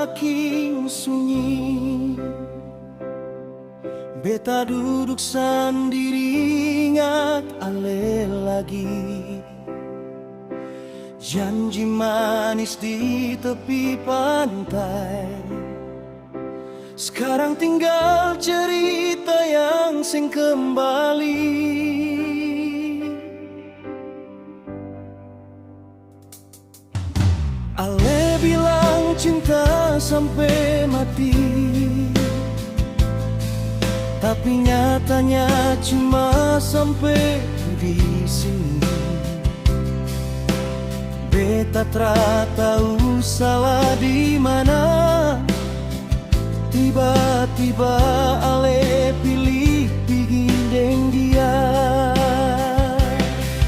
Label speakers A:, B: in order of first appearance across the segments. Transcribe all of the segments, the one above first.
A: semakin sunyi. Beta duduk sendiri, ingat ale lagi janji manis di tepi pantai. Sekarang tinggal cerita yang sing kembali. Ale bilang cinta sampai mati, tapi nyatanya cuma sampai di sini. Beta tra tahu salah di mana. Tiba-tiba ale pilih pigi deng dia.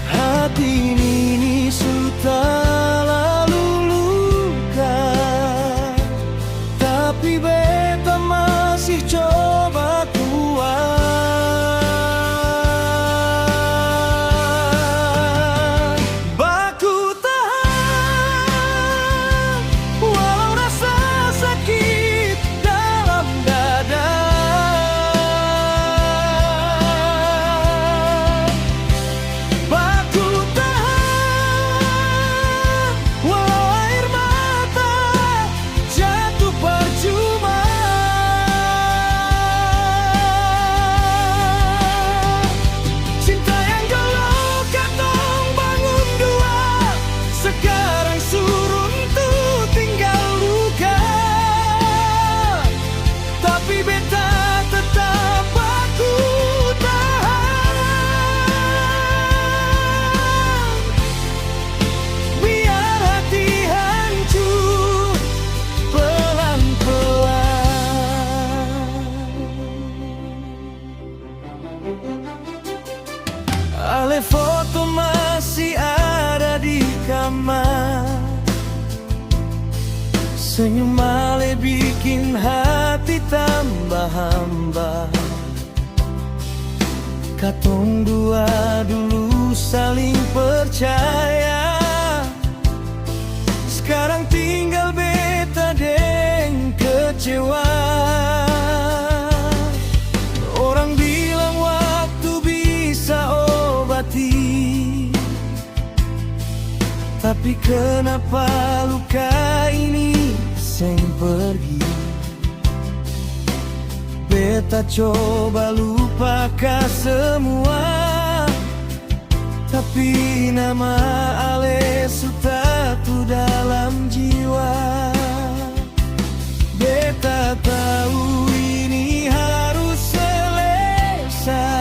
A: Hati ini sudah lalu luka, tapi beta masih coba kuat. Baku tahan walau rasa sakit dalam dada. Baku tahan walau air mata jatuh percuma. Cinta yang dulu katong bangun dua, sekarang surun tuh tinggal luka. Tapi beta tetap baku tahan, biar hati hancur pelan-pelan. Ale foto masih ada di kamar. Senyum ale bikin hati tambah hamba. Katong dua dulu saling percaya. Sekarang tinggal beta deng kecewa. Orang bilang waktu bisa obati, tapi kenapa luka ini seng pergi? Beta coba lupakan semua, tapi nama ale sudah tu dalam jiwa. Beta tahu ini harus selesai,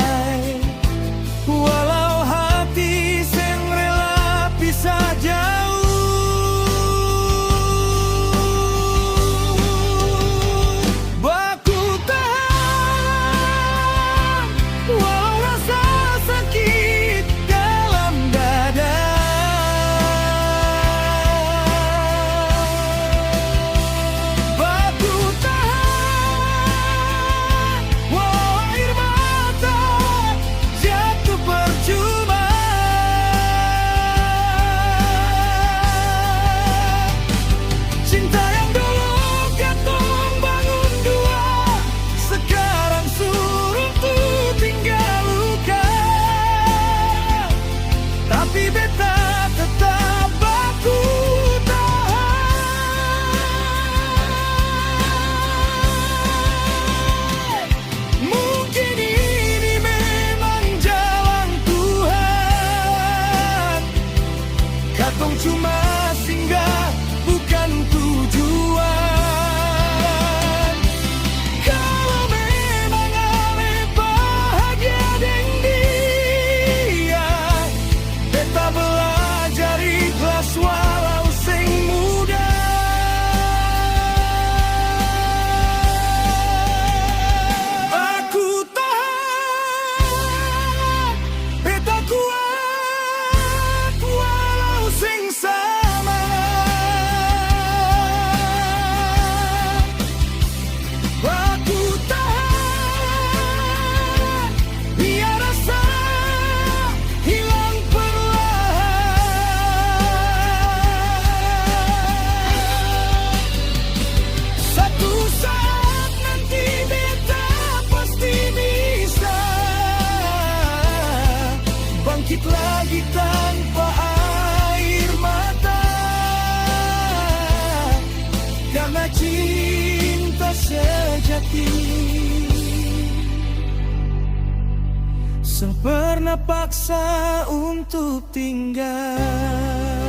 A: walau hati seng rela pisah jauh. Baku tahan walau rasa sakit dalam dada. cinta sejati. Sang pernah paksa untuk tinggal.